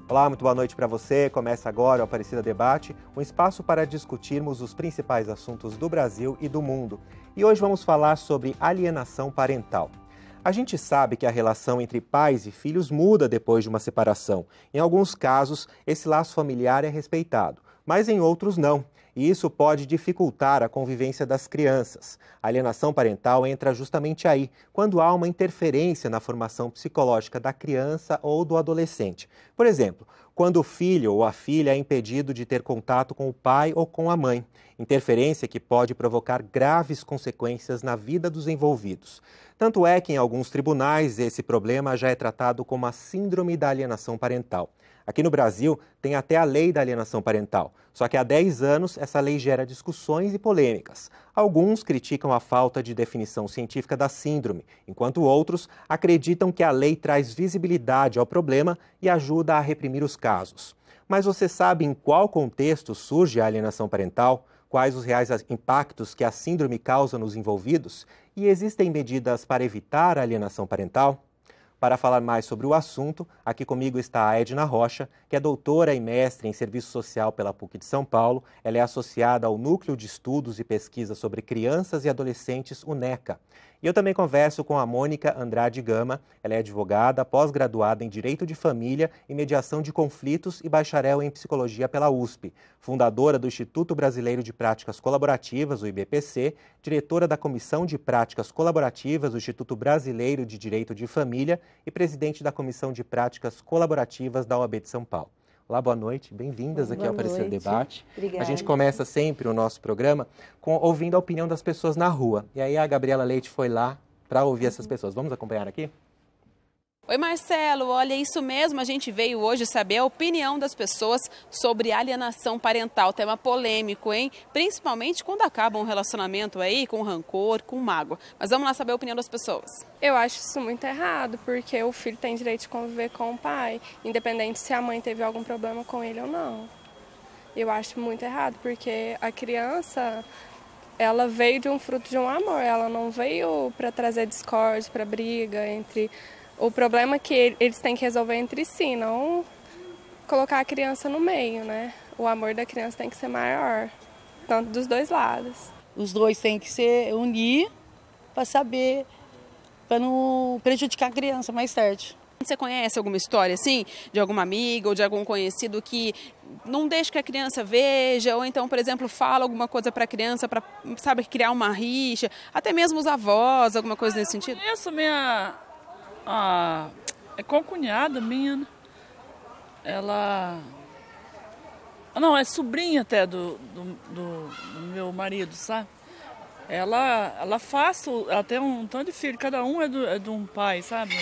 Olá, muito boa noite para você. Começa agora o Aparecida Debate, um espaço para discutirmos os principais assuntos do Brasil e do mundo. E hoje vamos falar sobre alienação parental. A gente sabe que a relação entre pais e filhos muda depois de uma separação. Em alguns casos, esse laço familiar é respeitado, mas em outros não. E isso pode dificultar a convivência das crianças. A alienação parental entra justamente aí, quando há uma interferência na formação psicológica da criança ou do adolescente. Por exemplo, quando o filho ou a filha é impedido de ter contato com o pai ou com a mãe. Interferência que pode provocar graves consequências na vida dos envolvidos. Tanto é que em alguns tribunais esse problema já é tratado como a síndrome da alienação parental. Aqui no Brasil tem até a lei da alienação parental, só que há 10 anos essa lei gera discussões e polêmicas. Alguns criticam a falta de definição científica da síndrome, enquanto outros acreditam que a lei traz visibilidade ao problema e ajuda a reprimir os casos. Mas você sabe em qual contexto surge a alienação parental? Quais os reais impactos que a síndrome causa nos envolvidos? E existem medidas para evitar a alienação parental? Para falar mais sobre o assunto, aqui comigo está a Edna Rocha, que é doutora e mestre em Serviço Social pela PUC de São Paulo. Ela é associada ao Núcleo de Estudos e Pesquisa sobre Crianças e Adolescentes, UNECA. E eu também converso com a Mônica Andrade Gama. Ela é advogada, pós-graduada em Direito de Família e Mediação de Conflitos e bacharel em Psicologia pela USP. Fundadora do Instituto Brasileiro de Práticas Colaborativas, o IBPC, diretora da Comissão de Práticas Colaborativas do Instituto Brasileiro de Direito de Família e presidente da Comissão de Práticas Colaborativas da OAB de São Paulo. Olá, boa noite, bem-vindas aqui ao Aparecida Debate. Obrigada. A gente começa sempre o nosso programa ouvindo a opinião das pessoas na rua. E aí a Gabriela Leite foi lá para ouvir essas pessoas. Vamos acompanhar aqui? Oi, Marcelo, olha, isso mesmo, a gente veio hoje saber a opinião das pessoas sobre alienação parental, tema polêmico, hein? Principalmente quando acaba um relacionamento aí com rancor, com mágoa. Mas vamos lá saber a opinião das pessoas. Eu acho isso muito errado, porque o filho tem direito de conviver com o pai, independente se a mãe teve algum problema com ele ou não. Eu acho muito errado, porque a criança, ela veio de um fruto de um amor, ela não veio para trazer discórdia, para briga entre... O problema é que eles têm que resolver entre si, não colocar a criança no meio, né? O amor da criança tem que ser maior, tanto dos dois lados. Os dois têm que se unir para saber, para não prejudicar a criança mais tarde. Você conhece alguma história assim, de alguma amiga ou de algum conhecido que não deixa que a criança veja, ou então, por exemplo, fala alguma coisa para a criança para, sabe, criar uma rixa, até mesmo os avós, alguma coisa nesse sentido? Isso, é concunhada minha, né? Ela... Não, é sobrinha até do meu marido, sabe? Ela faz, ela tem um tanto de filho, cada um é de um pai, sabe?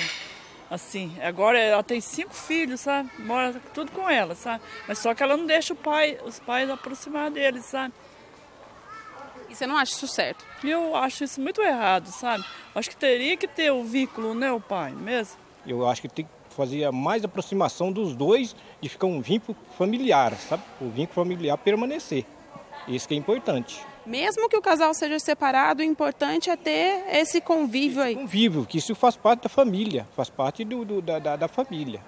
Assim, agora ela tem 5 filhos, sabe? Mora tudo com ela, sabe? Mas só que ela não deixa os pais aproximar deles, sabe? E você não acha isso certo? Eu acho isso muito errado, sabe? Acho que teria que ter o vínculo, né, o pai, mesmo? Eu acho que tem que fazer mais aproximação dos dois, de ficar um vínculo familiar, sabe? O vínculo familiar permanecer. Isso que é importante. Mesmo que o casal seja separado, o importante é ter esse convívio aí. Convívio, que isso faz parte da família, faz parte da família.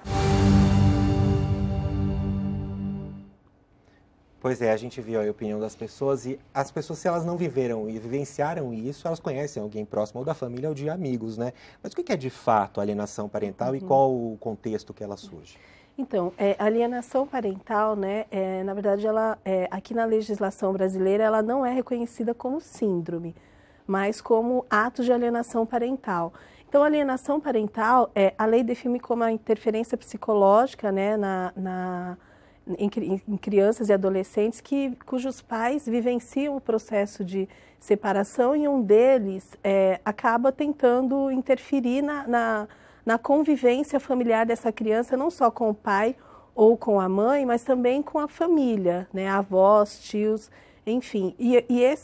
Pois é, a gente viu a opinião das pessoas e as pessoas, se elas não viveram e vivenciaram isso, elas conhecem alguém próximo ou da família ou de amigos, né? Mas o que é de fato alienação parental e qual o contexto que ela surge? Então, a alienação parental, né, na verdade, ela, aqui na legislação brasileira, ela não é reconhecida como síndrome, mas como ato de alienação parental. Então, a alienação parental, a lei define como a interferência psicológica, né, em crianças e adolescentes cujos pais vivenciam o processo de separação e um deles acaba tentando interferir na convivência familiar dessa criança, não só com o pai ou com a mãe, mas também com a família, né? Avós, tios, enfim.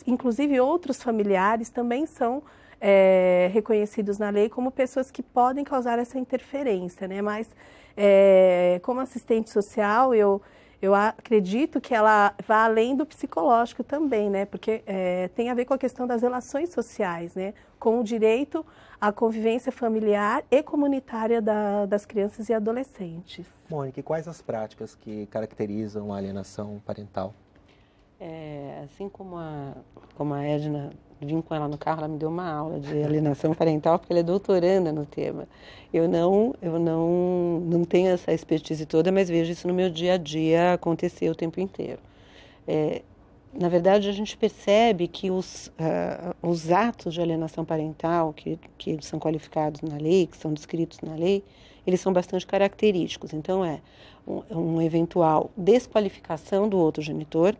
Inclusive outros familiares também são reconhecidos na lei como pessoas que podem causar essa interferência, né? Mas como assistente social, eu acredito que ela vá além do psicológico também, né? Porque tem a ver com a questão das relações sociais, né? Com o direito à convivência familiar e comunitária das crianças e adolescentes. Mônica, e quais as práticas que caracterizam a alienação parental? Assim como a Edna, vim com ela no carro, ela me deu uma aula de alienação parental, porque ela é doutoranda no tema. Eu não tenho essa expertise toda, mas vejo isso no meu dia a dia acontecer o tempo inteiro. Na verdade, a gente percebe que os atos de alienação parental, que são qualificados na lei, que são descritos na lei, eles são bastante característicos. Então, uma eventual desqualificação do outro genitor.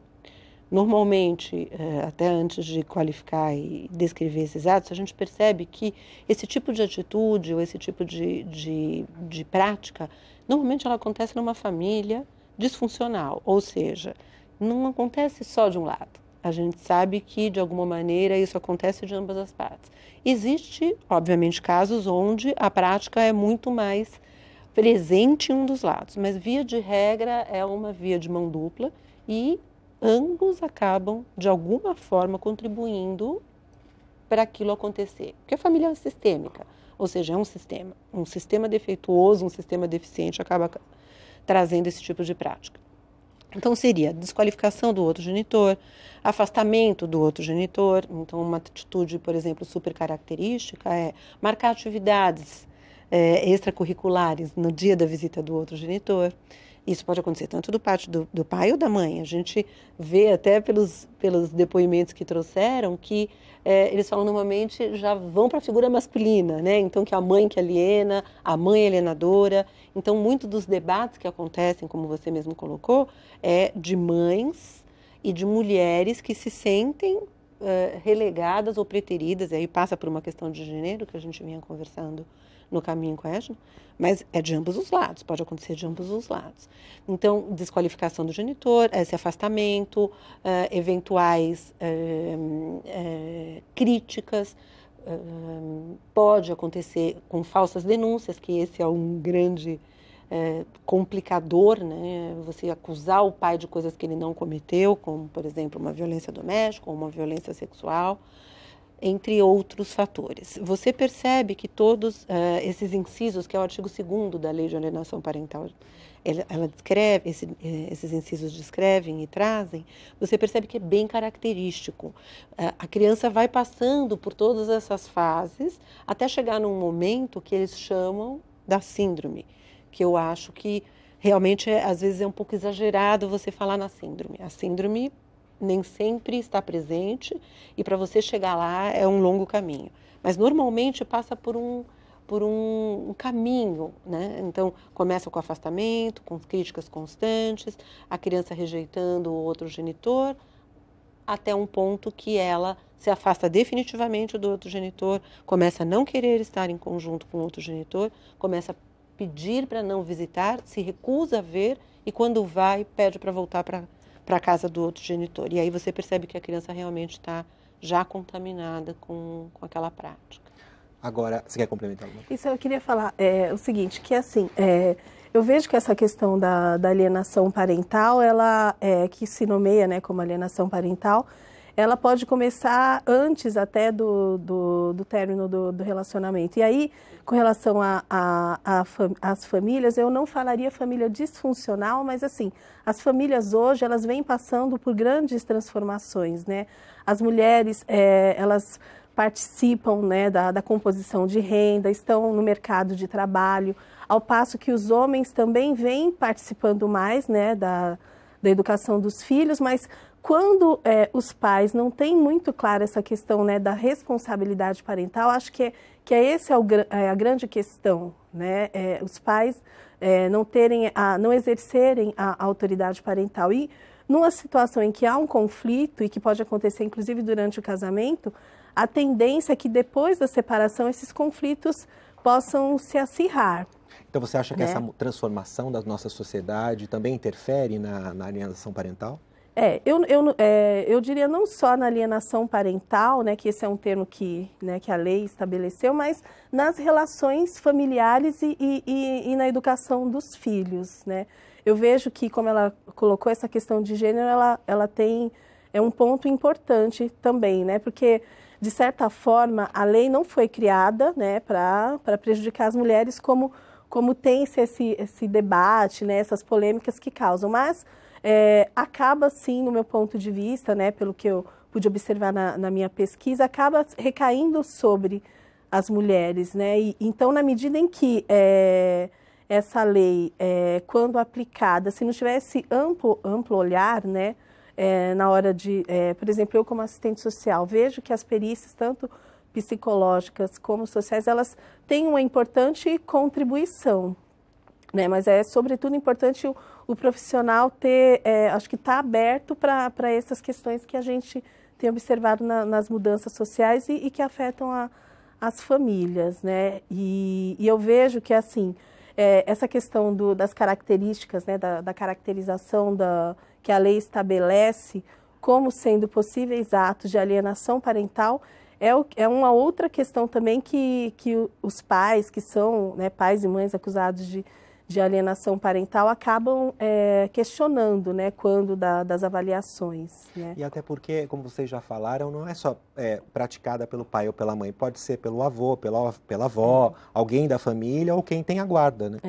Normalmente, até antes de qualificar e descrever esses atos, a gente percebe que esse tipo de atitude ou esse tipo de prática, normalmente ela acontece numa família disfuncional, ou seja, não acontece só de um lado. A gente sabe que, de alguma maneira, isso acontece de ambas as partes. Existe, obviamente, casos onde a prática é muito mais presente em um dos lados, mas, via de regra, é uma via de mão dupla e ambos acabam, de alguma forma, contribuindo para aquilo acontecer. Porque a família é sistêmica, ou seja, é um sistema defeituoso, um sistema deficiente acaba trazendo esse tipo de prática. Então, seria desqualificação do outro genitor, afastamento do outro genitor. Então, uma atitude, por exemplo, super característica é marcar atividades extracurriculares no dia da visita do outro genitor. Isso pode acontecer tanto do parte do pai ou da mãe. A gente vê até pelos depoimentos que trouxeram que eles falam normalmente já vão para a figura masculina, né? Então que a mãe que aliena, a mãe é alienadora. Então muito dos debates que acontecem, como você mesmo colocou, é de mães e de mulheres que se sentem relegadas ou preteridas, e aí passa por uma questão de gênero que a gente vinha conversando no caminho com a Edna, mas é de ambos os lados, pode acontecer de ambos os lados. Então, desqualificação do genitor, esse afastamento, eventuais críticas, pode acontecer com falsas denúncias, que esse é um grande complicador, né? Você acusar o pai de coisas que ele não cometeu, como, por exemplo, uma violência doméstica ou uma violência sexual, entre outros fatores. Você percebe que todos esses incisos, que é o artigo 2º da Lei de Alienação Parental, ela descreve, esses incisos descrevem e trazem, você percebe que é bem característico. A criança vai passando por todas essas fases até chegar num momento que eles chamam da síndrome, que eu acho que realmente, às vezes, é um pouco exagerado você falar na síndrome. A síndrome nem sempre está presente e para você chegar lá é um longo caminho. Mas normalmente passa por um caminho, né? Então começa com afastamento, com críticas constantes, a criança rejeitando o outro genitor, até um ponto que ela se afasta definitivamente do outro genitor, começa a não querer estar em conjunto com o outro genitor, começa a pedir para não visitar, se recusa a ver e quando vai pede para voltar para a casa do outro genitor. E aí você percebe que a criança realmente está já contaminada com aquela prática. Agora, você quer complementar? Isso eu queria falar, o seguinte, que assim, eu vejo que essa questão da alienação parental, ela, que se nomeia, né, como alienação parental, ela pode começar antes até do término do relacionamento. E aí, com relação às famílias, eu não falaria família disfuncional, mas assim, as famílias hoje, elas vêm passando por grandes transformações, né? As mulheres, elas participam, né, da composição de renda, estão no mercado de trabalho, ao passo que os homens também vêm participando mais, né, da educação dos filhos, mas quando os pais não têm muito clara essa questão, né, da responsabilidade parental, acho que esse é a grande questão, né, os pais não exercerem a autoridade parental. E numa situação em que há um conflito e que pode acontecer inclusive durante o casamento, a tendência é que depois da separação esses conflitos possam se acirrar. Então você acha que essa transformação da nossa sociedade também interfere na alienação parental? Eu diria não só na alienação parental, né, que esse é um termo que a lei estabeleceu, mas nas relações familiares e na educação dos filhos, né. Eu vejo que, como ela colocou essa questão de gênero, ela tem um ponto importante também, né, porque, de certa forma, a lei não foi criada, né, para prejudicar as mulheres como tem esse debate, né, essas polêmicas que causam, mas acaba, sim, no meu ponto de vista, né, pelo que eu pude observar na minha pesquisa, acaba recaindo sobre as mulheres, né? Então, na medida em que essa lei, quando aplicada, se não tivesse amplo olhar, né, na hora de, por exemplo, eu como assistente social, vejo que as perícias, tanto psicológicas como sociais, elas têm uma importante contribuição, né? Mas é, sobretudo, importante o profissional acho que está aberto para essas questões que a gente tem observado nas mudanças sociais e que afetam as famílias, né? E eu vejo que, assim, essa questão das características, né, da caracterização que a lei estabelece como sendo possíveis atos de alienação parental é uma outra questão também que os pais, que são, né, pais e mães acusados de alienação parental, acabam questionando, né, quando das avaliações, né? E até porque, como vocês já falaram, não é só praticada pelo pai ou pela mãe, pode ser pelo avô, pela avó, alguém da família ou quem tem a guarda, né?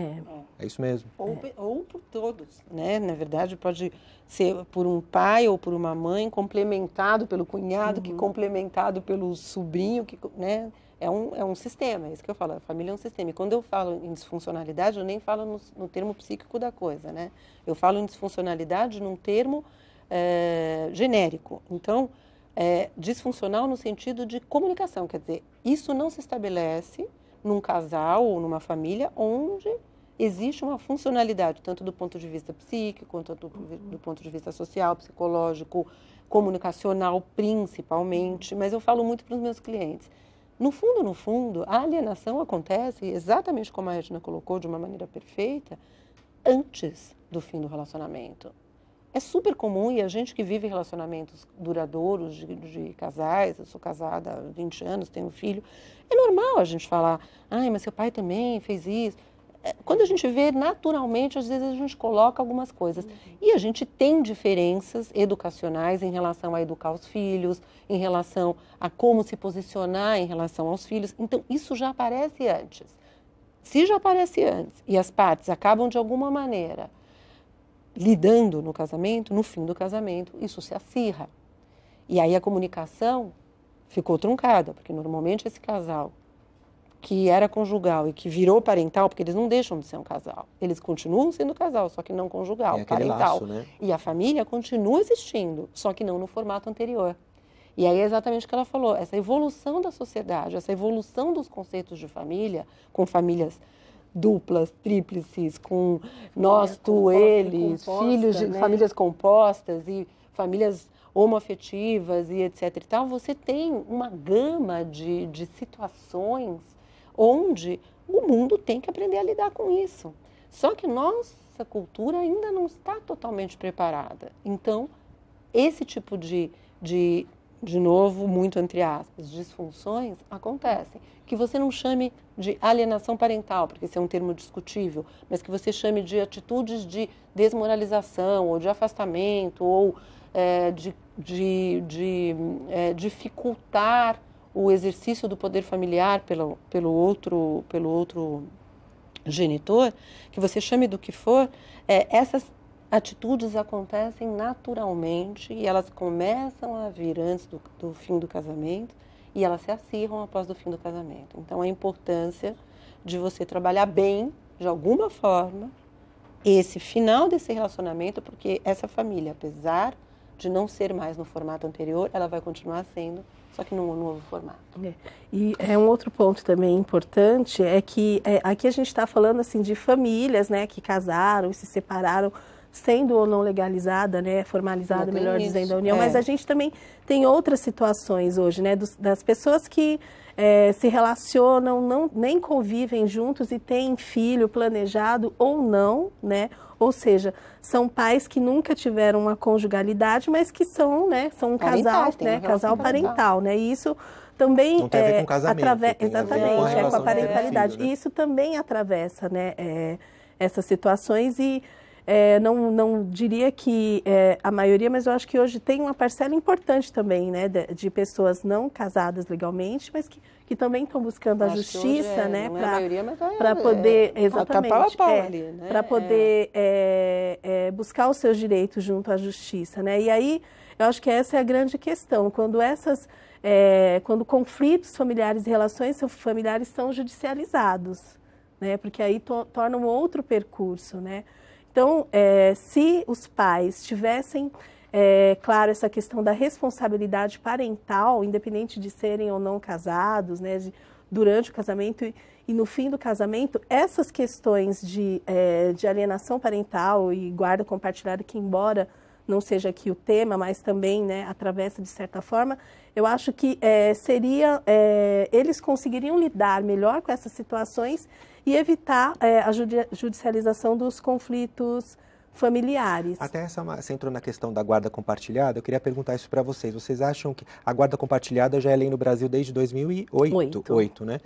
É isso mesmo. Ou por todos, né? Na verdade, pode ser por um pai ou por uma mãe, complementado pelo cunhado, que complementado pelo sobrinho, né? É um sistema, é isso que eu falo, a família é um sistema. E quando eu falo em disfuncionalidade, eu nem falo no termo psíquico da coisa, né? Eu falo em disfuncionalidade num termo genérico. Então, disfuncional no sentido de comunicação, quer dizer, isso não se estabelece num casal ou numa família onde existe uma funcionalidade, tanto do ponto de vista psíquico, quanto do ponto de vista social, psicológico, comunicacional, principalmente. Mas eu falo muito para os meus clientes. No fundo, a alienação acontece, exatamente como a Edna colocou de uma maneira perfeita, antes do fim do relacionamento. É super comum, e a gente que vive relacionamentos duradouros de casais, eu sou casada há 20 anos, tenho um filho, é normal a gente falar, mas seu pai também fez isso. Quando a gente vê, naturalmente, às vezes a gente coloca algumas coisas. E a gente tem diferenças educacionais em relação a educar os filhos, em relação a como se posicionar em relação aos filhos. Então, isso já aparece antes. Se já aparece antes e as partes acabam, de alguma maneira, lidando no casamento, no fim do casamento, isso se acirra. E aí a comunicação ficou truncada, porque normalmente esse casal que era conjugal e que virou parental, porque eles não deixam de ser um casal. Eles continuam sendo casal, só que não conjugal, parental. Laço, né? E a família continua existindo, só que não no formato anterior. E aí é exatamente o que ela falou, essa evolução da sociedade, essa evolução dos conceitos de família, com famílias duplas, tríplices, com nós, tu, eles, filhos de famílias compostas e famílias homoafetivas e etc. e tal, você tem uma gama de situações onde o mundo tem que aprender a lidar com isso. Só que nossa cultura ainda não está totalmente preparada. Então, esse tipo de novo, muito entre aspas, disfunções acontecem. Que você não chame de alienação parental, porque esse é um termo discutível, mas que você chame de atitudes de desmoralização, ou de afastamento, ou de dificultar o exercício do poder familiar pelo outro genitor, que você chame do que for, essas atitudes acontecem naturalmente e elas começam a vir antes do fim do casamento e elas se acirram após o fim do casamento. Então, a importância de você trabalhar bem, de alguma forma, esse final desse relacionamento, porque essa família, apesar de não ser mais no formato anterior, ela vai continuar sendo, só que num novo formato. E um outro ponto também importante é que aqui a gente está falando assim de famílias, né, que casaram e se separaram, sendo ou não legalizada, né, formalizada, melhor dizendo, a união, é. mas a gente também tem outras situações hoje, né, das pessoas que se relacionam, nem convivem juntos e têm filho planejado ou não, né, ou seja, são pais que nunca tiveram uma conjugalidade, mas que são, né, são um casal, né, casal parental, né, e isso também não tem a ver com casamento, exatamente, com a parentalidade. E isso também atravessa, né, essas situações e não diria que a maioria, mas eu acho que hoje tem uma parcela importante também, né, de pessoas não casadas legalmente, mas que também estão buscando a justiça, né, para poder, exatamente, para poder buscar os seus direitos junto à justiça, né, e aí eu acho que essa é a grande questão, quando conflitos familiares e relações familiares são judicializados, né, porque aí torna um outro percurso, né. Então, se os pais tivessem, claro, essa questão da responsabilidade parental, independente de serem ou não casados, né, durante o casamento e no fim do casamento, essas questões de alienação parental e guarda compartilhada, que embora não seja aqui o tema, mas também, né, atravessa de certa forma, eu acho que eles conseguiriam lidar melhor com essas situações e evitar a judicialização dos conflitos familiares. Até você entrou na questão da guarda compartilhada, eu queria perguntar isso para vocês. Vocês acham que a guarda compartilhada já é lei no Brasil desde 2008, né?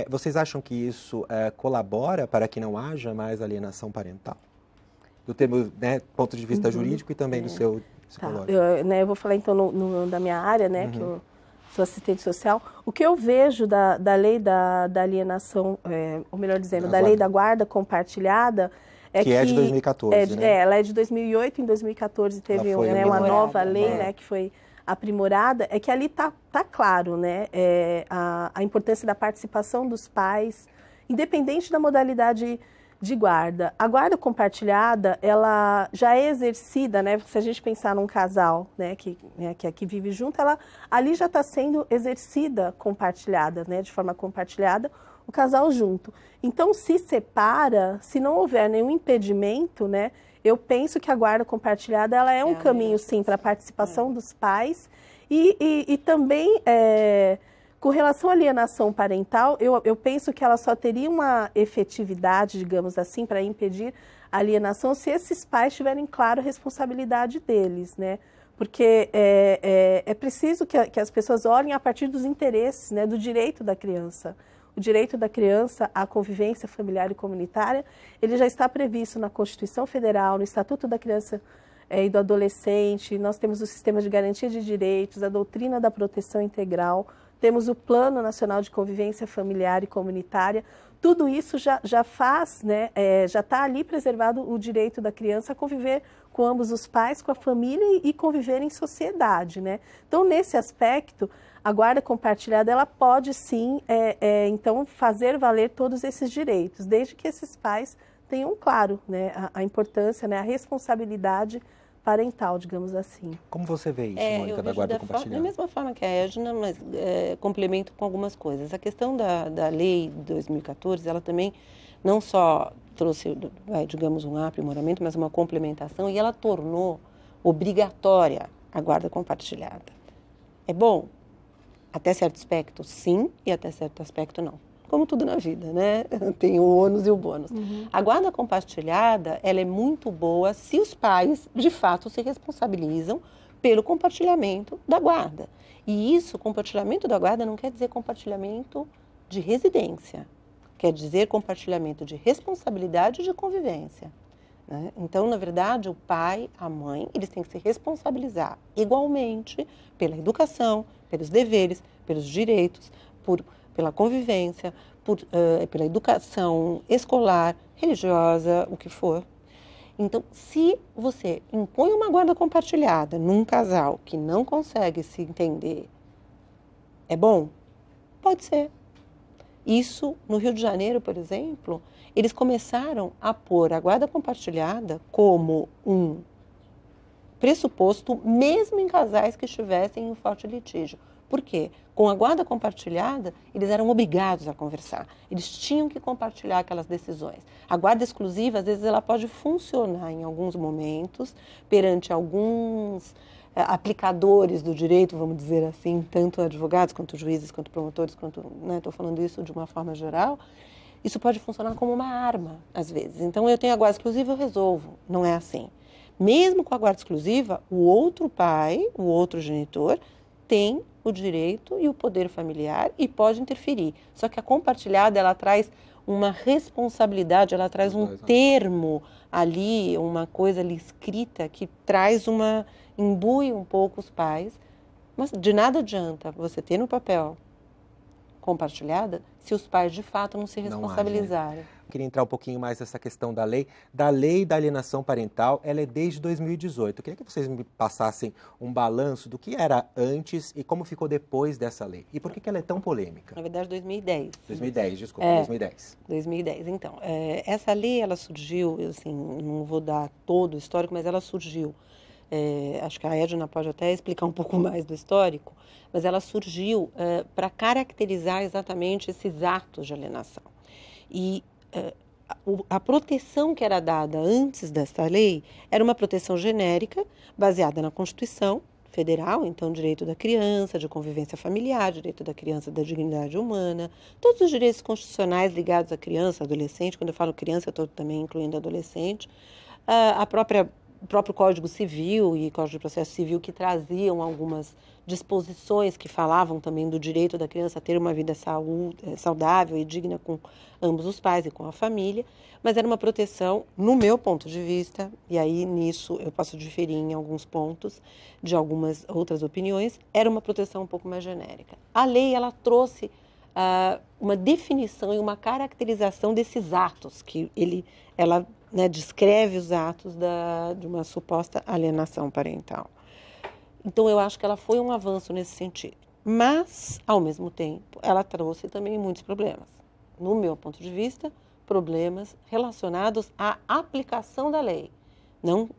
Vocês acham que isso colabora para que não haja mais alienação parental? Do termo, né, ponto de vista jurídico e também do seu psicológico. Tá. Eu vou falar então da minha área, né, que eu sou assistente social. O que eu vejo da lei da alienação, ou melhor dizendo, da lei da guarda compartilhada, que é de 2014, né? Ela é de 2008, em 2014 teve uma nova lei, né, que foi aprimorada, é que ali tá claro, né, a importância da participação dos pais, independente da modalidade de guarda. A guarda compartilhada, ela já é exercida, né, se a gente pensar num casal, né, que vive junto, ela ali já está sendo exercida compartilhada, né, de forma compartilhada, o casal junto. Então, se separa, se não houver nenhum impedimento, né, eu penso que a guarda compartilhada ela é um caminho, sim, para a participação dos pais e também, com relação à alienação parental, eu penso que ela só teria uma efetividade, digamos assim, para impedir a alienação se esses pais tiverem claro a responsabilidade deles, né? Porque é preciso que as pessoas olhem a partir dos interesses, né, do direito da criança. O direito da criança à convivência familiar e comunitária, ele já está previsto na Constituição Federal, no Estatuto da Criança e do Adolescente, nós temos o Sistema de Garantia de Direitos, a Doutrina da Proteção Integral, temos o Plano Nacional de Convivência Familiar e Comunitária. Tudo isso já faz, né, já está ali preservado o direito da criança a conviver com ambos os pais, com a família e conviver em sociedade, né? Então, nesse aspecto, a guarda compartilhada ela pode sim, então, fazer valer todos esses direitos, desde que esses pais tenham claro, né, a importância, né, a responsabilidade parental, digamos assim. Como você vê isso, Mônica, da guarda compartilhada? Da mesma forma que a Edna, mas complemento com algumas coisas. A questão da lei de 2014, ela também não só trouxe, digamos, um aprimoramento, mas uma complementação, e ela tornou obrigatória a guarda compartilhada. É bom? Até certo aspecto, sim, e até certo aspecto, não. Como tudo na vida, né? Tem o ônus e o bônus. A guarda compartilhada, ela é muito boa se os pais, de fato, se responsabilizam pelo compartilhamento da guarda. E isso, compartilhamento da guarda, não quer dizer compartilhamento de residência. Quer dizer compartilhamento de responsabilidade e de convivência, né? Então, na verdade, o pai, a mãe, eles têm que se responsabilizar igualmente pela educação, pelos deveres, pelos direitos, pela convivência, pela educação escolar, religiosa, o que for. Então, se você impõe uma guarda compartilhada num casal que não consegue se entender, é bom? Pode ser. Isso, no Rio de Janeiro, por exemplo, eles começaram a pôr a guarda compartilhada como um pressuposto, mesmo em casais que estivessem em um forte litígio. Por quê? Com a guarda compartilhada, eles eram obrigados a conversar. Eles tinham que compartilhar aquelas decisões. A guarda exclusiva, às vezes, ela pode funcionar em alguns momentos, perante alguns aplicadores do direito, vamos dizer assim, tanto advogados, quanto juízes, quanto promotores, quanto, né, estou falando isso de uma forma geral. Isso pode funcionar como uma arma, às vezes. Então, eu tenho a guarda exclusiva, eu resolvo. Não é assim. Mesmo com a guarda exclusiva, o outro pai, o outro genitor, tem o direito e o poder familiar e pode interferir. Só que a compartilhada, ela traz uma responsabilidade, ela traz um termo ali, uma coisa ali escrita que traz imbui um pouco os pais. Mas de nada adianta você ter no papel compartilhada se os pais de fato não se responsabilizarem. Eu queria entrar um pouquinho mais nessa questão da lei da alienação parental. Ela é desde 2018. Eu queria que vocês me passassem um balanço do que era antes e como ficou depois dessa lei. E por que ela é tão polêmica? Na verdade, 2010. 2010, desculpa, 2010. 2010. Então, essa lei, ela surgiu, assim, não vou dar todo o histórico, mas ela surgiu. Acho que a Edna pode até explicar um pouco mais do histórico, mas ela surgiu para caracterizar exatamente esses atos de alienação. E a proteção que era dada antes dessa lei era uma proteção genérica, baseada na Constituição Federal, então direito da criança, de convivência familiar, direito da criança da dignidade humana, todos os direitos constitucionais ligados à criança, adolescente. Quando eu falo criança, eu estou também incluindo adolescente. O próprio Código Civil e Código de Processo Civil, que traziam algumas disposições que falavam também do direito da criança a ter uma vida saudável e digna com ambos os pais e com a família, mas era uma proteção, no meu ponto de vista, e aí nisso eu posso diferir em alguns pontos de algumas outras opiniões, era uma proteção um pouco mais genérica. A lei, ela trouxe uma definição e uma caracterização desses atos, que ela descreve os atos de uma suposta alienação parental. Então, eu acho que ela foi um avanço nesse sentido. Mas, ao mesmo tempo, ela trouxe também muitos problemas. No meu ponto de vista, problemas relacionados à aplicação da lei,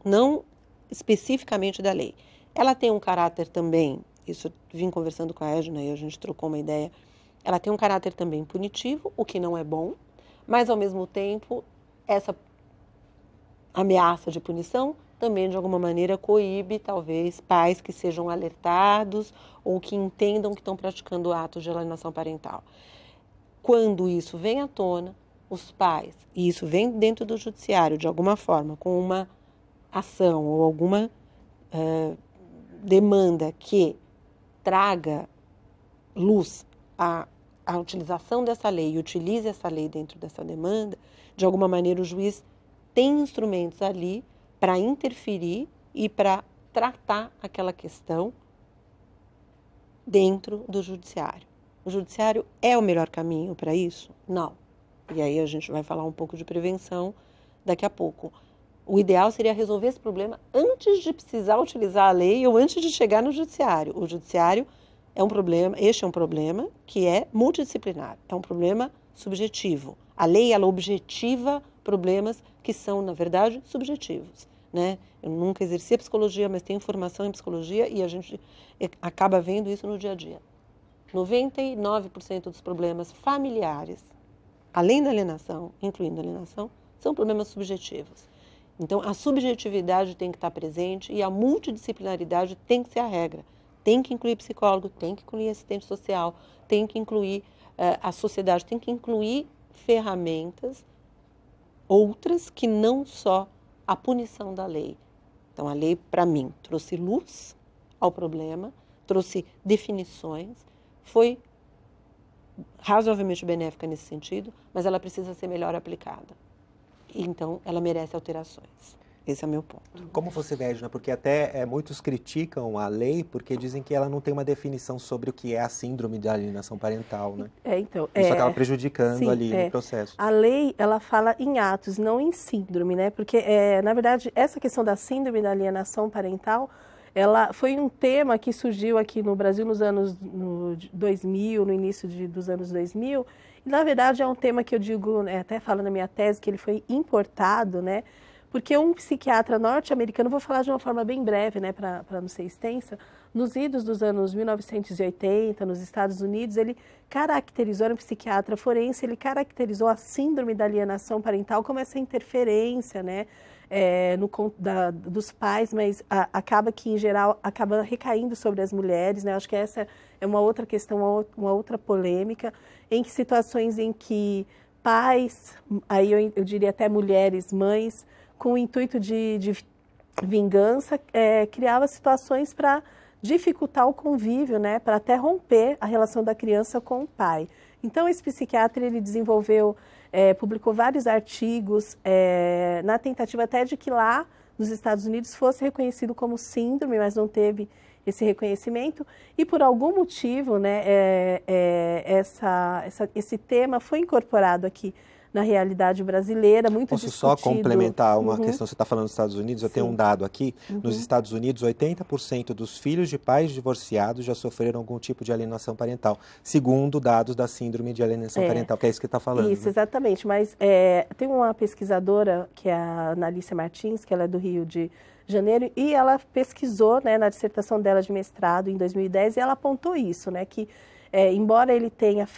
não especificamente da lei. Ela tem um caráter também, isso eu vim conversando com a Edna e a gente trocou uma ideia, ela tem um caráter também punitivo, o que não é bom, mas, ao mesmo tempo, essa ameaça de punição também, de alguma maneira, coíbe, talvez, pais que sejam alertados ou que entendam que estão praticando atos de alienação parental. Quando isso vem à tona, os pais, e isso vem dentro do judiciário, de alguma forma, com uma ação ou alguma demanda que traga luz à utilização dessa lei e utilize essa lei dentro dessa demanda, de alguma maneira o juiz tem instrumentos ali para interferir e para tratar aquela questão dentro do judiciário. O judiciário é o melhor caminho para isso? Não. E aí a gente vai falar um pouco de prevenção daqui a pouco. O ideal seria resolver esse problema antes de precisar utilizar a lei ou antes de chegar no judiciário. O judiciário é um problema, este é um problema que é multidisciplinar, é um problema subjetivo. A lei, ela objetiva problemas que são, na verdade, subjetivos, né? Eu nunca exerci a psicologia, mas tenho formação em psicologia e a gente acaba vendo isso no dia a dia. 99% dos problemas familiares, além da alienação, incluindo a alienação, são problemas subjetivos. Então, a subjetividade tem que estar presente e a multidisciplinaridade tem que ser a regra. Tem que incluir psicólogo, tem que incluir assistente social, tem que incluir a sociedade, tem que incluir ferramentas outras que não só a punição da lei. Então, a lei, para mim, trouxe luz ao problema, trouxe definições, foi razoavelmente benéfica nesse sentido, mas ela precisa ser melhor aplicada. Então, ela merece alterações. Esse é o meu ponto. Como você vê, Edna, porque até muitos criticam a lei porque dizem que ela não tem uma definição sobre o que é a síndrome de alienação parental, né? Isso acaba prejudicando ali no processo. A lei, ela fala em atos, não em síndrome, né? Porque, na verdade, essa questão da síndrome da alienação parental, ela foi um tema que surgiu aqui no Brasil nos anos 2000, no início dos anos 2000, e, na verdade, é um tema que eu digo, até falo na minha tese, que ele foi importado, né? Porque um psiquiatra norte-americano, vou falar de uma forma bem breve, né, para não ser extensa, nos idos dos anos 1980, nos Estados Unidos, ele caracterizou, era um psiquiatra forense, ele caracterizou a síndrome da alienação parental como essa interferência, né, dos pais, mas acaba que, em geral, acaba recaindo sobre as mulheres, né, acho que essa é uma outra questão, uma outra polêmica, em que situações em que pais, aí eu diria até mulheres, mães, com o intuito de vingança, criava situações para dificultar o convívio, né, para até romper a relação da criança com o pai. Então, esse psiquiatra, ele desenvolveu, publicou vários artigos na tentativa até de que lá nos Estados Unidos fosse reconhecido como síndrome, mas não teve esse reconhecimento, e por algum motivo, né, esse tema foi incorporado aqui na realidade brasileira, muito Posso discutido. só complementar uma questão? Você está falando dos Estados Unidos, eu tenho um dado aqui. Nos Estados Unidos, 80% dos filhos de pais divorciados já sofreram algum tipo de alienação parental, segundo dados da síndrome de alienação parental, que é isso que está falando. Isso, né? exatamente. Mas tem uma pesquisadora, que é a Analícia Martins, que ela é do Rio de Janeiro, e ela pesquisou, né, na dissertação dela de mestrado em 2010, e ela apontou isso, né, que embora ele tenha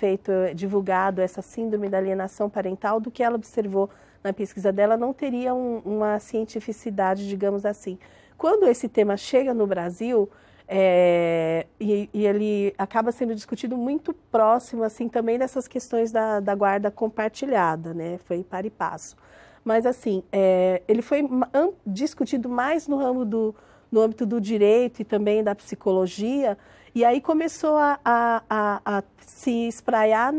divulgado essa síndrome da alienação parental, do que ela observou na pesquisa dela, não teria uma cientificidade, digamos assim. Quando esse tema chega no Brasil, e ele acaba sendo discutido muito próximo, assim, também dessas questões da guarda compartilhada, né, foi par e passo. Mas, assim, ele foi discutido mais no âmbito do direito e também da psicologia, e aí começou a se espraiar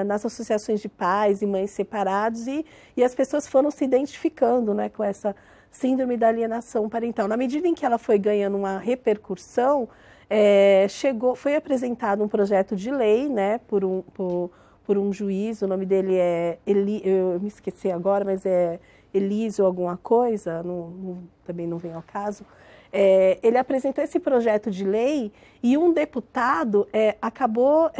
nas associações de pais e mães separados, e as pessoas foram se identificando, né, com essa síndrome da alienação parental. Na medida em que ela foi ganhando uma repercussão, foi apresentado um projeto de lei, né, por um juiz, o nome dele eu me esqueci agora, mas é Elísio alguma coisa, também não vem ao caso. Ele apresentou esse projeto de lei e um deputado acabou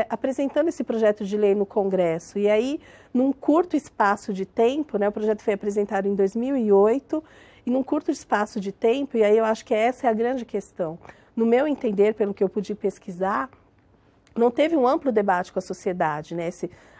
apresentando esse projeto de lei no Congresso. E aí, num curto espaço de tempo, né, o projeto foi apresentado em 2008, e num curto espaço de tempo, e aí eu acho que essa é a grande questão. No meu entender, pelo que eu pude pesquisar, não teve um amplo debate com a sociedade, né,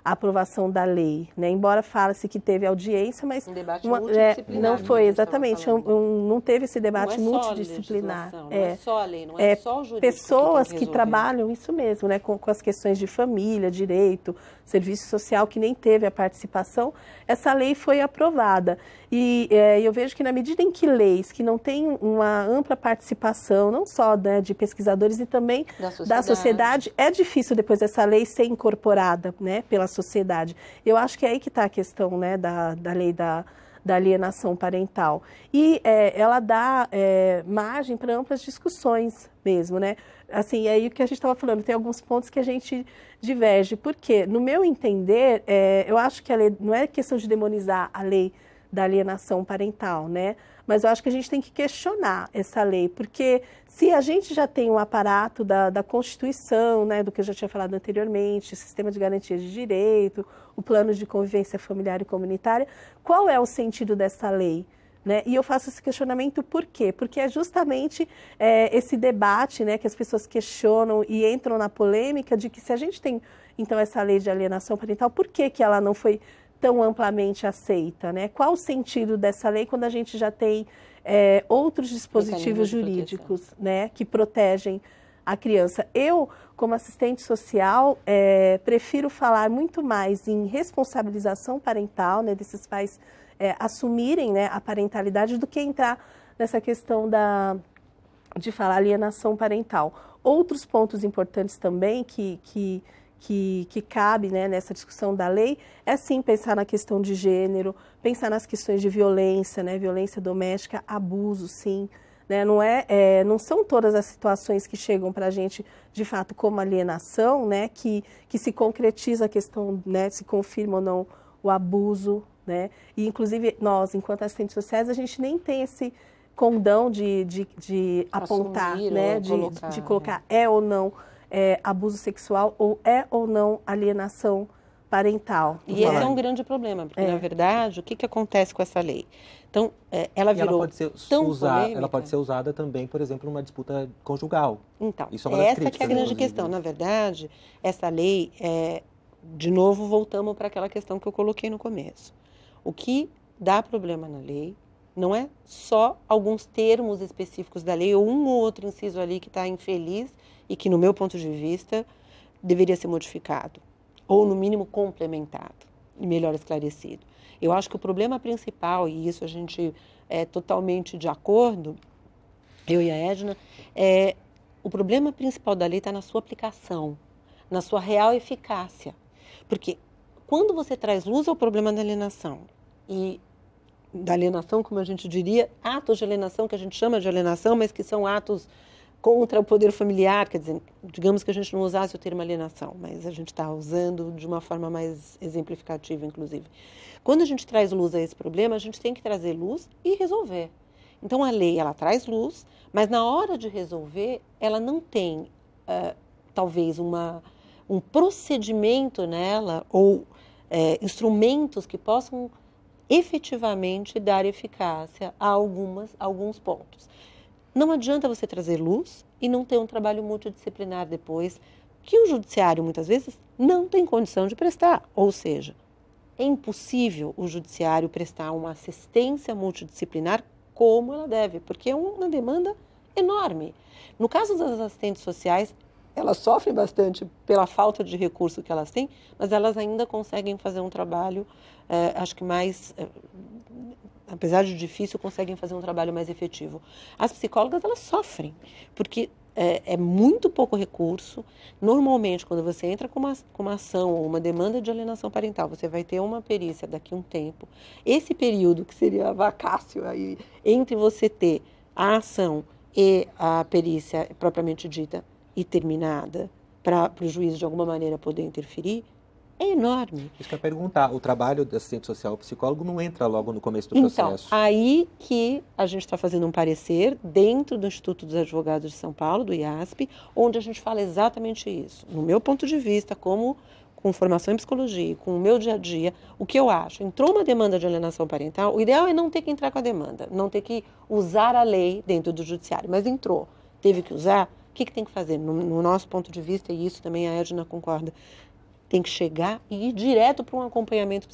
a aprovação da lei, né, embora fale-se que teve audiência, mas um debate multidisciplinar, não foi exatamente, não teve esse debate multidisciplinar. Não é só a lei, não é só o jurídico. Pessoas que trabalham isso mesmo, né, com as questões de família, direito, serviço social, que nem teve a participação, essa lei foi aprovada. E eu vejo que na medida em que leis que não têm uma ampla participação, não só, né, de pesquisadores e também da sociedade, é difícil depois essa lei ser incorporada, né, pela sociedade. Eu acho que é aí que está a questão, né, da lei da alienação parental. E ela dá margem para amplas discussões mesmo, né? Assim, aí o que a gente estava falando, tem alguns pontos que a gente diverge. Por quê? No meu entender, eu acho que a lei, não é questão de demonizar a lei da alienação parental, né? Mas eu acho que a gente tem que questionar essa lei, porque se a gente já tem um aparato da Constituição, né, do que eu já tinha falado anteriormente, o sistema de garantia de direito, o plano de convivência familiar e comunitária, qual é o sentido dessa lei? Né? E eu faço esse questionamento por quê? Porque é justamente esse debate, né, que as pessoas questionam e entram na polêmica de que se a gente tem, então, essa lei de alienação parental, por que ela não foi tão amplamente aceita, né? Qual o sentido dessa lei quando a gente já tem outros dispositivos jurídicos, né, que protegem a criança? Eu, como assistente social, prefiro falar muito mais em responsabilização parental, né, desses pais assumirem, né, a parentalidade, do que entrar nessa questão de falar alienação parental. Outros pontos importantes também que cabe, né, nessa discussão da lei é sim pensar na questão de gênero, pensar nas questões de violência, né, violência doméstica, abuso, sim, né, não são todas as situações que chegam para a gente de fato como alienação, né, que se concretiza a questão, né, se confirma ou não o abuso, né, e inclusive nós, enquanto assistentes sociais, a gente nem tem esse condão de apontar, assumir, né, de colocar ou não abuso sexual ou não alienação parental. E esse é um grande problema, porque, na verdade, o que acontece com essa lei? Então, ela virou ela pode ser usada também, por exemplo, numa disputa conjugal. Então, isso é uma das essa que é a grande questão. Na verdade, essa lei, de novo, voltamos para aquela questão que eu coloquei no começo. O que dá problema na lei não é só alguns termos específicos da lei ou um ou outro inciso ali que está infeliz e que, no meu ponto de vista, deveria ser modificado ou, no mínimo, complementado e melhor esclarecido. Eu acho que o problema principal, e isso a gente é totalmente de acordo, eu e a Edna, o problema principal da lei está na sua aplicação, na sua real eficácia. Porque quando você traz luz ao problema da alienação, e da alienação, como a gente diria, atos de alienação, que a gente chama de alienação, mas que são atos contra o poder familiar, quer dizer, digamos que a gente não usasse o termo alienação, mas a gente está usando de uma forma mais exemplificativa, inclusive. Quando a gente traz luz a esse problema, a gente tem que trazer luz e resolver. Então, a lei, ela traz luz, mas na hora de resolver, ela não tem, talvez, um procedimento nela ou instrumentos que possam efetivamente dar eficácia a alguns pontos. Não adianta você trazer luz e não ter um trabalho multidisciplinar depois, que o judiciário, muitas vezes, não tem condição de prestar. Ou seja, é impossível o judiciário prestar uma assistência multidisciplinar como ela deve, porque é uma demanda enorme. No caso das assistentes sociais, elas sofrem bastante pela falta de recurso que elas têm, mas elas ainda conseguem fazer um trabalho, acho que mais, apesar de difícil, conseguem fazer um trabalho mais efetivo. As psicólogas, elas sofrem, porque é muito pouco recurso. Normalmente, quando você entra com uma ação ou uma demanda de alienação parental, você vai ter uma perícia daqui a um tempo. Esse período, que seria vacácio, aí, entre você ter a ação e a perícia propriamente dita e terminada, para o juiz de alguma maneira poder interferir, é enorme. Isso que eu ia perguntar, o trabalho do assistente social, o psicólogo, não entra logo no começo do processo? Então, aí que a gente está fazendo um parecer dentro do Instituto dos Advogados de São Paulo, do IASP, onde a gente fala exatamente isso. No meu ponto de vista, com formação em psicologia, com o meu dia a dia, o que eu acho? Entrou uma demanda de alienação parental, o ideal é não ter que entrar com a demanda, não ter que usar a lei dentro do judiciário, mas entrou, teve que usar. O que tem que fazer? No nosso ponto de vista, e isso também a Edna concorda, tem que chegar e ir direto para um acompanhamento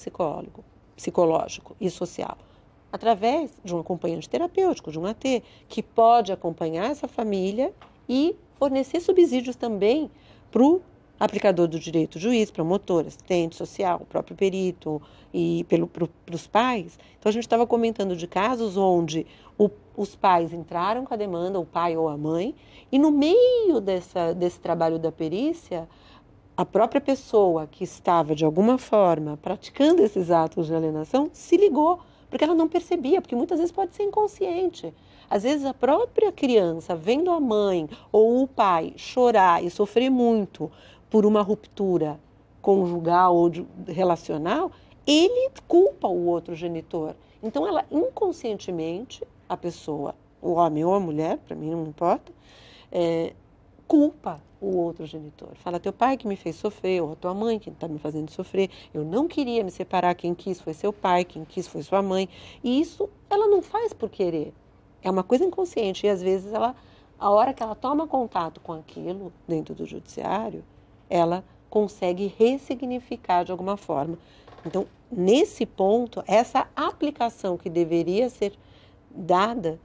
psicológico e social, através de um acompanhante terapêutico, de um AT, que pode acompanhar essa família e fornecer subsídios também para o aplicador do direito, juiz, promotor, assistente social, o próprio perito e para os pais. Então, a gente estava comentando de casos onde os pais entraram com a demanda, o pai ou a mãe, e no meio desse trabalho da perícia, a própria pessoa que estava, de alguma forma, praticando esses atos de alienação, se ligou, porque ela não percebia, porque muitas vezes pode ser inconsciente. Às vezes a própria criança, vendo a mãe ou o pai chorar e sofrer muito por uma ruptura conjugal ou relacional, ele culpa o outro genitor. Então, ela inconscientemente, a pessoa, o homem ou a mulher, para mim não importa, culpa o outro genitor. Fala, teu pai que me fez sofrer, ou a tua mãe que está me fazendo sofrer, eu não queria me separar, quem quis foi seu pai, quem quis foi sua mãe. E isso ela não faz por querer. É uma coisa inconsciente. E às vezes, a hora que ela toma contato com aquilo dentro do judiciário, ela consegue ressignificar de alguma forma. Então, nesse ponto, essa aplicação que deveria ser dada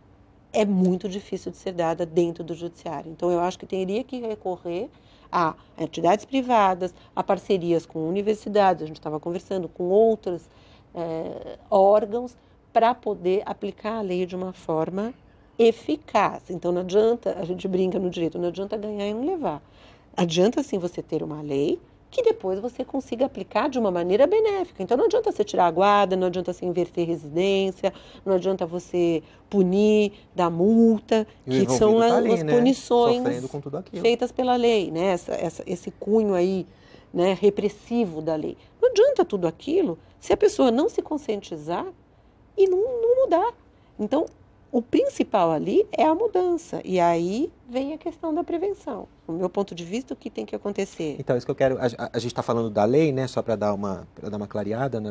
é muito difícil de ser dada dentro do judiciário. Então, eu acho que teria que recorrer a entidades privadas, a parcerias com universidades, a gente estava conversando com outros órgãos, para poder aplicar a lei de uma forma eficaz. Então, não adianta, a gente brinca no direito, não adianta ganhar e não levar. Adianta, sim, você ter uma lei que depois você consiga aplicar de uma maneira benéfica. Então, não adianta você tirar a guarda, não adianta você inverter residência, não adianta você punir, dar multa, que são as punições feitas pela lei, né? Esse cunho aí, né, repressivo da lei. Não adianta tudo aquilo se a pessoa não se conscientizar e não mudar. Então, o principal ali é a mudança. E aí vem a questão da prevenção. Do meu ponto de vista, o que tem que acontecer? Então, isso que eu quero... A gente está falando da lei, né? Só para dar uma clareada,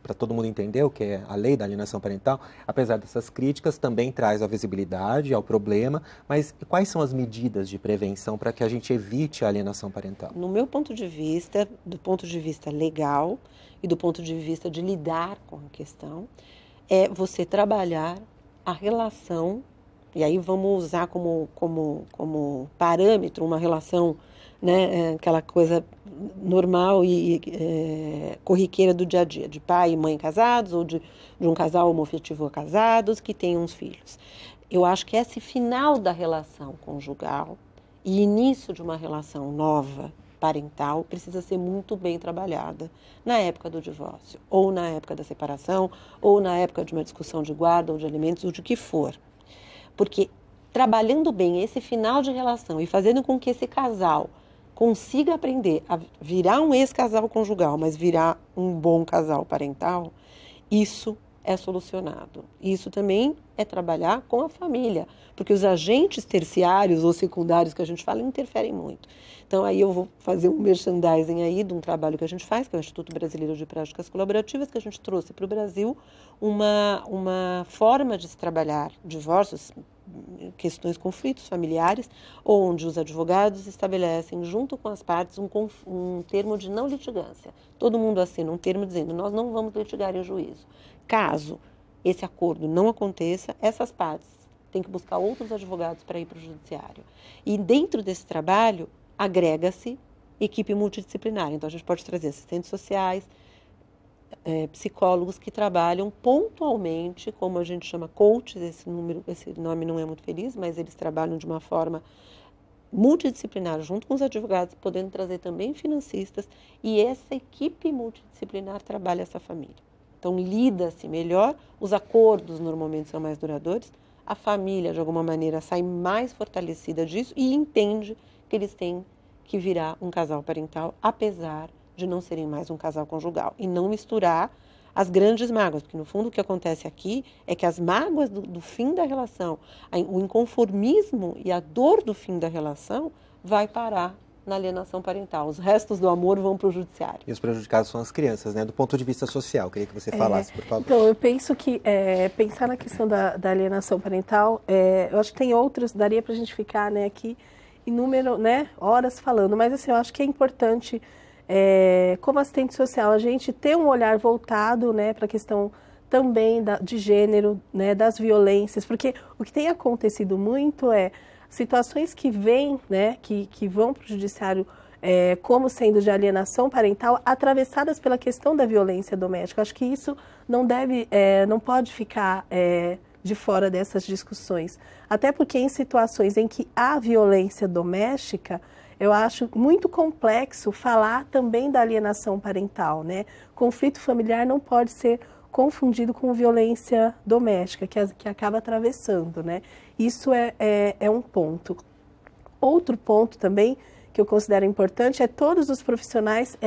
para todo mundo entender o que é a lei da alienação parental. Apesar dessas críticas, também traz a visibilidade ao problema. Mas quais são as medidas de prevenção para que a gente evite a alienação parental? No meu ponto de vista, do ponto de vista legal e do ponto de vista de lidar com a questão, é você trabalhar a relação, e aí vamos usar como parâmetro uma relação, né, aquela coisa normal e corriqueira do dia a dia, de pai e mãe casados, ou de um casal homoafetivo casados que têm uns filhos. Eu acho que esse final da relação conjugal e início de uma relação nova, parental, precisa ser muito bem trabalhada na época do divórcio, ou na época da separação, ou na época de uma discussão de guarda ou de alimentos, ou de que for. Porque trabalhando bem esse final de relação e fazendo com que esse casal consiga aprender a virar um ex-casal conjugal, mas virar um bom casal parental, isso é solucionado. Isso também é trabalhar com a família, porque os agentes terciários ou secundários que a gente fala interferem muito. Então, aí eu vou fazer um merchandising aí de um trabalho que a gente faz, que é o Instituto Brasileiro de Práticas Colaborativas, que a gente trouxe para o Brasil uma forma de se trabalhar divórcios, questões, conflitos familiares, onde os advogados estabelecem, junto com as partes, um termo de não litigância. Todo mundo assina um termo dizendo, nós não vamos litigar em juízo. Caso esse acordo não aconteça, essas partes têm que buscar outros advogados para ir para o judiciário. E dentro desse trabalho, agrega-se equipe multidisciplinar. Então, a gente pode trazer assistentes sociais, psicólogos que trabalham pontualmente, como a gente chama coaches, esse nome não é muito feliz, mas eles trabalham de uma forma multidisciplinar, junto com os advogados, podendo trazer também financistas, e essa equipe multidisciplinar trabalha essa família. Então, lida-se melhor, os acordos normalmente são mais duradouros, a família, de alguma maneira, sai mais fortalecida disso e entende que eles têm que virar um casal parental, apesar de não serem mais um casal conjugal. E não misturar as grandes mágoas, porque, no fundo, o que acontece aqui é que as mágoas do fim da relação, o inconformismo e a dor do fim da relação vai parar na alienação parental. Os restos do amor vão para o judiciário. E os prejudicados são as crianças, né? Do ponto de vista social, queria que você falasse, por favor. Então, eu penso que pensar na questão da alienação parental, eu acho que tem outras, daria para a gente ficar, né, aqui inúmeras, né, horas falando, mas assim, eu acho que é importante, como assistente social, a gente ter um olhar voltado, né, para a questão também de gênero, né, das violências, porque o que tem acontecido muito é situações que vêm, né, que vão para o judiciário como sendo de alienação parental, atravessadas pela questão da violência doméstica. Acho que isso não pode ficar de fora dessas discussões. Até porque em situações em que há violência doméstica, eu acho muito complexo falar também da alienação parental, né? Conflito familiar não pode ser confundido com violência doméstica, que acaba atravessando, né? Isso é um ponto. Outro ponto também que eu considero importante é todos os profissionais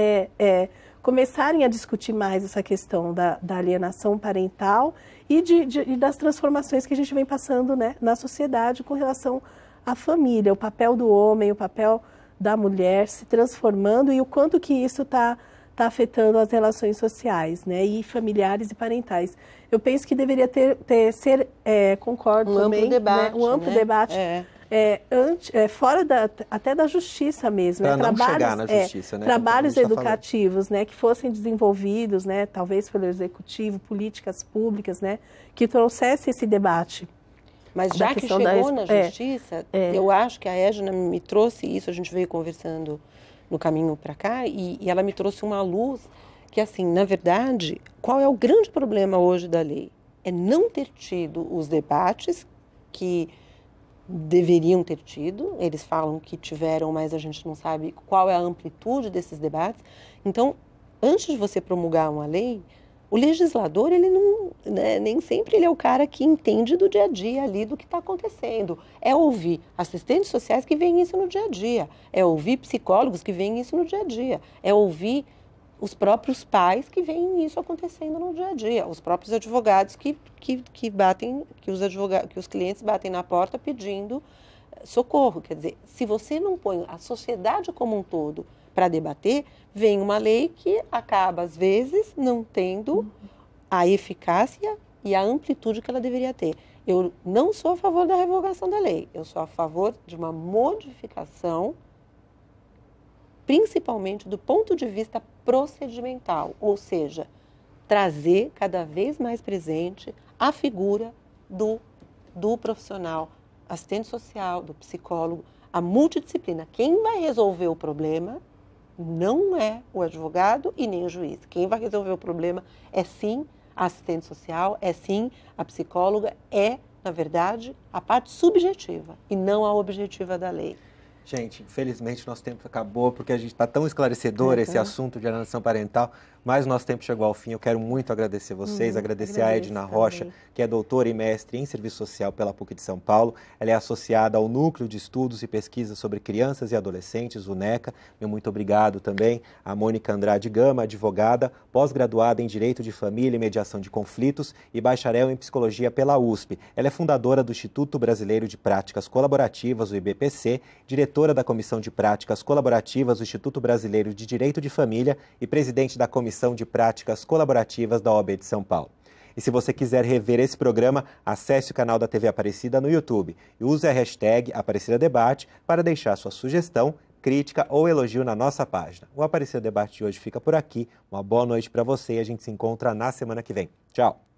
começarem a discutir mais essa questão da alienação parental e das transformações que a gente vem passando, né, na sociedade com relação à família, o papel do homem, o papel da mulher se transformando e o quanto que isso está afetando as relações sociais, né, e familiares e parentais. Eu penso que deveria concordo também, amplo debate, né, um amplo debate. Fora até da justiça mesmo. Para não chegar na justiça, né? Trabalhos educativos, né, que fossem desenvolvidos, né, talvez pelo executivo, políticas públicas, né, que trouxesse esse debate. Mas já que chegou na justiça, eu acho que a Edna me trouxe isso, a gente veio conversando no caminho para cá, e ela me trouxe uma luz que, assim, na verdade, qual é o grande problema hoje da lei? É não ter tido os debates que deveriam ter tido, eles falam que tiveram, mas a gente não sabe qual é a amplitude desses debates. Então, antes de você promulgar uma lei, o legislador, ele não, né, nem sempre ele é o cara que entende do dia a dia ali do que está acontecendo. É ouvir assistentes sociais que veem isso no dia a dia, é ouvir psicólogos que veem isso no dia a dia, é ouvir os próprios pais que veem isso acontecendo no dia a dia, os próprios advogados que os clientes batem na porta pedindo socorro. Quer dizer, se você não põe a sociedade como um todo para debater, vem uma lei que acaba, às vezes, não tendo a eficácia e a amplitude que ela deveria ter. Eu não sou a favor da revogação da lei, eu sou a favor de uma modificação, principalmente do ponto de vista procedimental, ou seja, trazer cada vez mais presente a figura do profissional, assistente social, do psicólogo, a multidisciplina. Quem vai resolver o problema não é o advogado e nem o juiz. Quem vai resolver o problema é sim a assistente social, é sim a psicóloga, é, na verdade, a parte subjetiva e não a objetiva da lei. Gente, infelizmente nosso tempo acabou, porque a gente está tão esclarecedor esse assunto de alienação parental, mas o nosso tempo chegou ao fim. Eu quero muito agradecer vocês, agradecer a Edna Rocha, que é doutora e mestre em Serviço Social pela PUC de São Paulo. Ela é associada ao Núcleo de Estudos e Pesquisas sobre Crianças e Adolescentes, o NECA. Meu muito obrigado também a Mônica Andrade Gama, advogada, pós-graduada em Direito de Família e Mediação de Conflitos e bacharel em Psicologia pela USP. Ela é fundadora do Instituto Brasileiro de Práticas Colaborativas, o IBPC, diretora da Comissão de Práticas Colaborativas do Instituto Brasileiro de Direito de Família e presidente da Comissão de Práticas Colaborativas da OAB de São Paulo. E se você quiser rever esse programa, acesse o canal da TV Aparecida no YouTube e use a hashtag Aparecida Debate para deixar sua sugestão, crítica ou elogio na nossa página. O Aparecida Debate de hoje fica por aqui. Uma boa noite para você e a gente se encontra na semana que vem. Tchau!